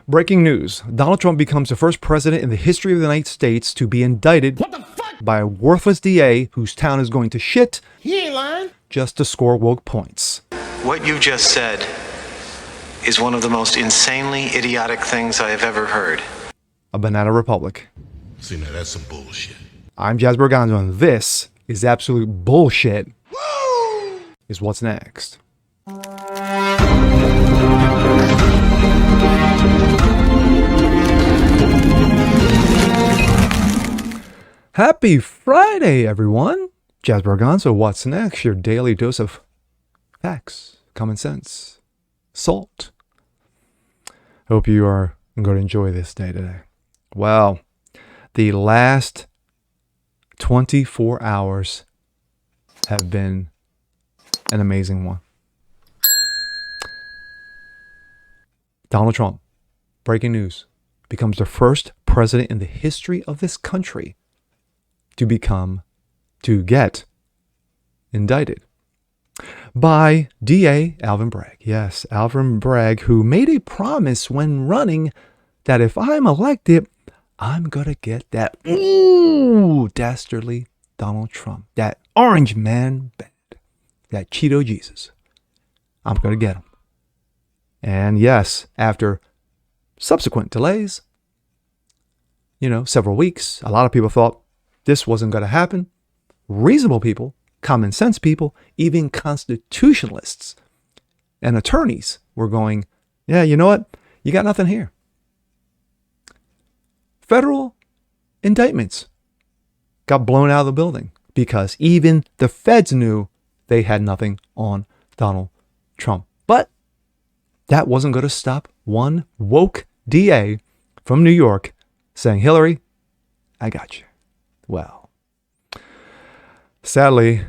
Breaking news. Donald Trump becomes the first president in the history of the United States to be indicted by a worthless DA whose town is going to shit. He ain't lying. Just to score woke points. What you just said is one of the most insanely idiotic things I have ever heard. A banana republic. See, now that's some bullshit. I'm Jasper Gonzo, and this is absolute bullshit. Woo! Is what's next. Happy Friday, everyone. Jasper Gonzo, what's next? Your daily dose of facts, common sense, salt. Hope you are going to enjoy this day today. Well, the last 24 hours have been an amazing one. Donald Trump, breaking news, becomes the first president in the history of this country to get indicted by DA Alvin Bragg. Yes, Alvin Bragg, who made a promise when running that if I'm elected, I'm going to get that dastardly Donald Trump, that orange man bad, that Cheeto Jesus. I'm going to get him. And yes, after subsequent delays, several weeks, a lot of people thought this wasn't going to happen. Reasonable people, common sense people, even constitutionalists and attorneys were going, yeah, you know what? You got nothing here. Federal indictments got blown out of the building because even the feds knew they had nothing on Donald Trump. But that wasn't going to stop one woke DA from New York saying, Hillary, I got you. Well, sadly,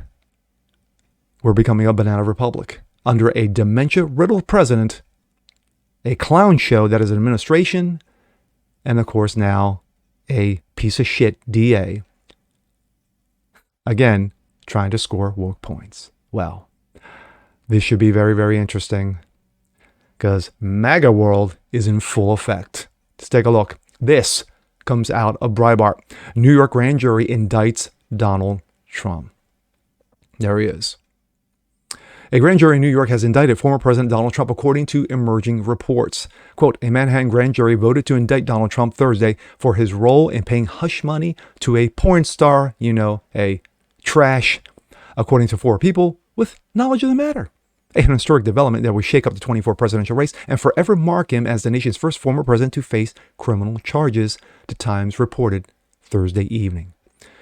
we're becoming a banana republic under a dementia-riddled president, a clown show that is an administration, and of course now a piece of shit DA. Again, trying to score woke points. Well, this should be very, very interesting because MAGA world is in full effect. Let's take a look. This comes out of Breitbart. New York grand jury indicts Donald Trump. There he is. A grand jury in New York has indicted former President Donald Trump, according to emerging reports. Quote, a Manhattan grand jury voted to indict Donald Trump Thursday for his role in paying hush money to a porn star, a trash, according to four people with knowledge of the matter. An historic development that will shake up the 24th presidential race and forever mark him as the nation's first former president to face criminal charges, the Times reported Thursday evening.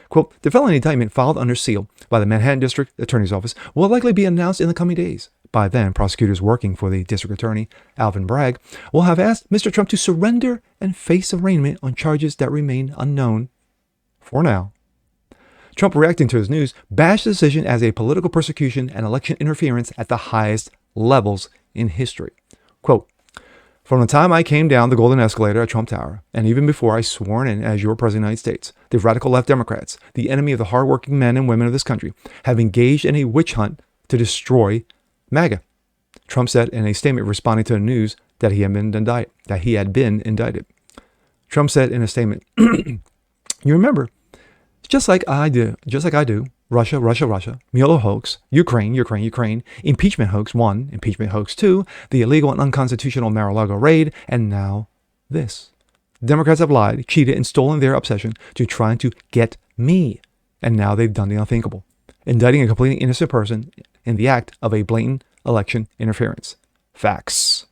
Quote, the felony indictment filed under seal by the Manhattan District Attorney's Office will likely be announced in the coming days. By then, prosecutors working for the district attorney, Alvin Bragg, will have asked Mr. Trump to surrender and face arraignment on charges that remain unknown for now. Trump, reacting to his news, bashed the decision as a political persecution and election interference at the highest levels in history. Quote, from the time I came down the golden escalator at Trump Tower, and even before I sworn in as your president of the United States, the radical left Democrats, the enemy of the hardworking men and women of this country, have engaged in a witch hunt to destroy MAGA. Trump said in a statement responding to the news that he had been indicted. Trump said in a statement, you remember, just like I do, Russia, Mueller hoax, Ukraine, impeachment hoax 1, impeachment hoax 2, the illegal and unconstitutional Mar-a-Lago raid, and now this. The Democrats have lied, cheated, and stolen their obsession to trying to get me. And now they've done the unthinkable, indicting a completely innocent person in the act of a blatant election interference. Facts.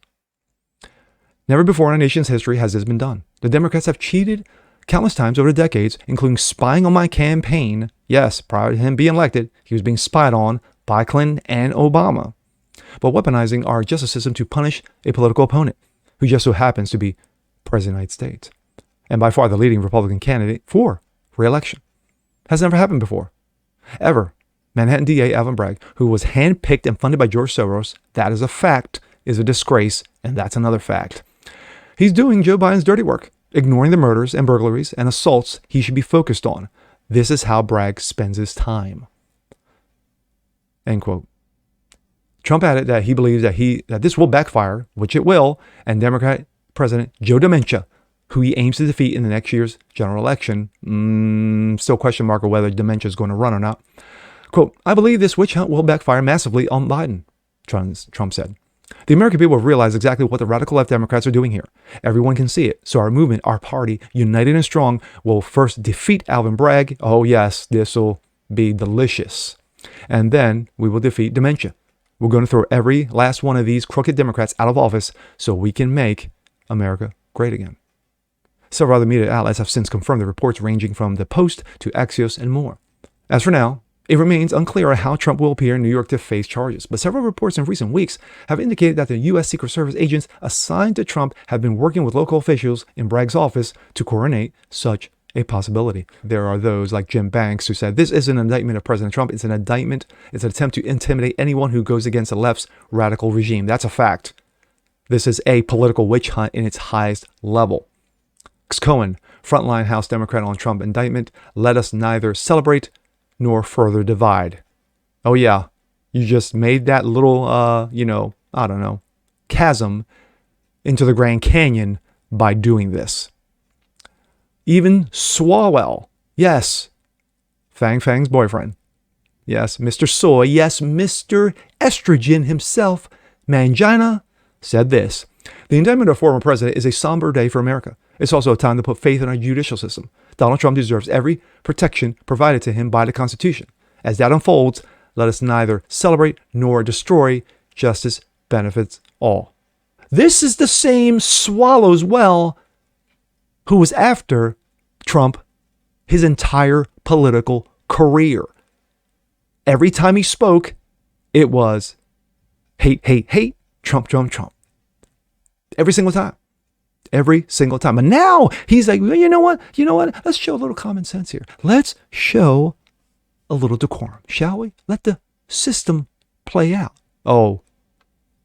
Never before in our nation's history has this been done. The Democrats have cheated countless times over the decades, including spying on my campaign. Yes, prior to him being elected, he was being spied on by Clinton and Obama. But weaponizing our justice system to punish a political opponent who just so happens to be president of the United States, and by far the leading Republican candidate for re-election. Has never happened before. Ever. Manhattan DA Alvin Bragg, who was handpicked and funded by George Soros, that is a fact, is a disgrace, and that's another fact. He's doing Joe Biden's dirty work, ignoring the murders and burglaries and assaults he should be focused on. This is how Bragg spends his time. End quote. Trump added that he believes that this will backfire, which it will, and Democrat President Joe Dementia, who he aims to defeat in the next year's general election. Still question mark of whether Dementia is going to run or not. Quote, I believe this witch hunt will backfire massively on Biden, Trump said. The American people have realized exactly what the radical left Democrats are doing here. Everyone can see it. So our movement, our party, united and strong, will first defeat Alvin Bragg. Oh yes, this will be delicious. And then we will defeat Dementia. We're going to throw every last one of these crooked Democrats out of office so we can make America great again. Several other media outlets have since confirmed the reports ranging from The Post to Axios and more. As for now, it remains unclear how Trump will appear in New York to face charges, but several reports in recent weeks have indicated that the U.S. Secret Service agents assigned to Trump have been working with local officials in Bragg's office to coordinate such a possibility. There are those like Jim Banks who said this isn't an indictment of President Trump, it's an indictment, it's an attempt to intimidate anyone who goes against the left's radical regime. That's a fact. This is a political witch hunt in its highest level. Cohen, frontline House Democrat on Trump indictment, let us neither celebrate nor further divide. Oh yeah, you just made that little, chasm into the Grand Canyon by doing this. Even Swalwell, yes, Fang's boyfriend, yes, Mr. Soy, yes, Mr. Estrogen himself, Mangina, said this. The indictment of former president is a somber day for America. It's also a time to put faith in our judicial system. Donald Trump deserves every protection provided to him by the Constitution. As that unfolds, let us neither celebrate nor destroy. Justice benefits all. This is the same Swallows Well who was after Trump his entire political career. Every time he spoke, it was hate, hate, hate, Trump, Trump, Trump. Every single time. Every single time. And now he's like, well, you know what? Let's show a little common sense here. Let's show a little decorum, shall we? Let the system play out. Oh,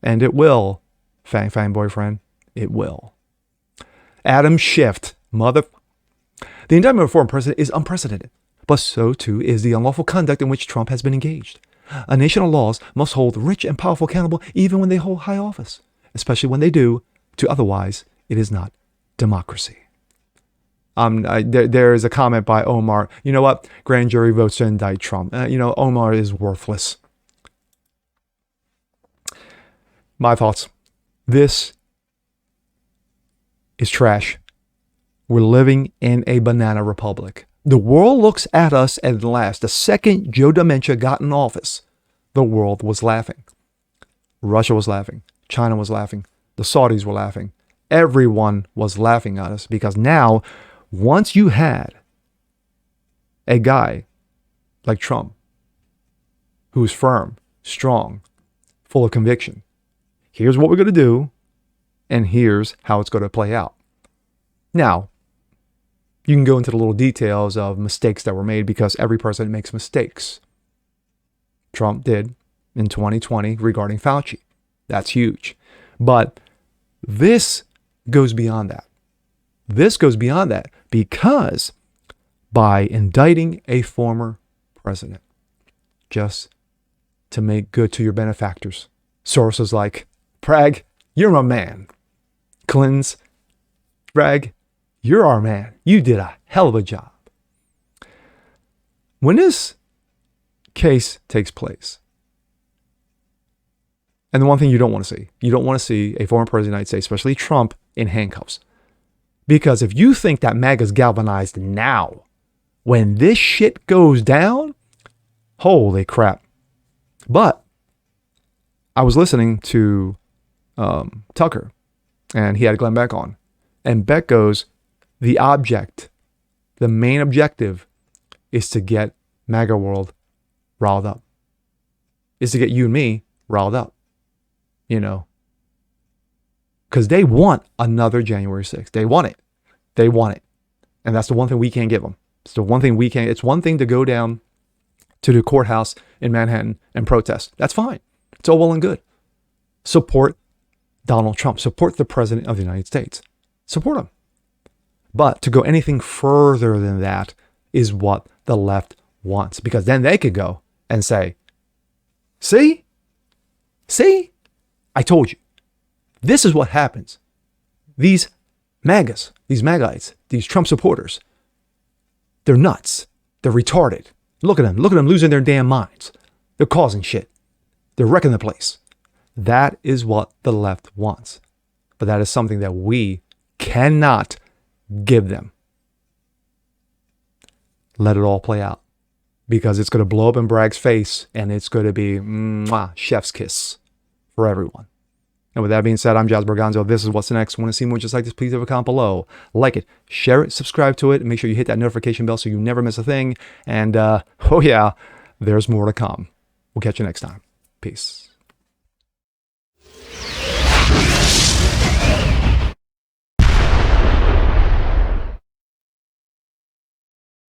and it will, Fang boyfriend. It will. Adam Schiff, mother. The indictment of a former president is unprecedented, but so too is the unlawful conduct in which Trump has been engaged. A nation of laws must hold rich and powerful accountable even when they hold high office, especially when they do to otherwise. It is not democracy. There is a comment by Omar. You know what? Grand jury votes to indict Trump. Omar is worthless. My thoughts. This is trash. We're living in a banana republic. The world looks at us and laughs. The second Joe Dementia got in office, the world was laughing. Russia was laughing. China was laughing. The Saudis were laughing. Everyone was laughing at us because now, once you had a guy like Trump, who's firm, strong, full of conviction, here's what we're going to do, and here's how it's going to play out. Now, you can go into the little details of mistakes that were made because every president makes mistakes. Trump did in 2020 regarding Fauci. That's huge. But this goes beyond that. This goes beyond that because by indicting a former president just to make good to your benefactors, sources like Bragg, you're my man. Clinton's, Bragg, you're our man. You did a hell of a job. When this case takes place, and the one thing you don't want to see a former president of the United States, especially Trump, in handcuffs. Because if you think that MAGA's galvanized now, when this shit goes down, holy crap. But I was listening to Tucker, and he had Glenn Beck on. And Beck goes, the main objective is to get MAGA world riled up. Is to get you and me riled up. Because they want another January 6th. They want it. They want it. And that's the one thing we can't give them. It's the one thing we can't. It's one thing to go down to the courthouse in Manhattan and protest. That's fine. It's all well and good. Support Donald Trump. Support the president of the United States. Support him. But to go anything further than that is what the left wants. Because then they could go and say, see, I told you. This is what happens these MAGAs, these MAGites, these Trump supporters, they're nuts. They're retarded. Look at them. Look at them losing their damn minds. They're causing shit. They're wrecking the place. That is what the left wants. But that is something that we cannot give them. Let it all play out. Because it's going to blow up in Bragg's face, and it's going to be chef's kiss for everyone. And with that being said, I'm Jazz Berganzo. This is What's Next. Want to see more just like this, please leave a comment below. Like it, share it, subscribe to it, and make sure you hit that notification bell so you never miss a thing. And, oh yeah, there's more to come. We'll catch you next time. Peace.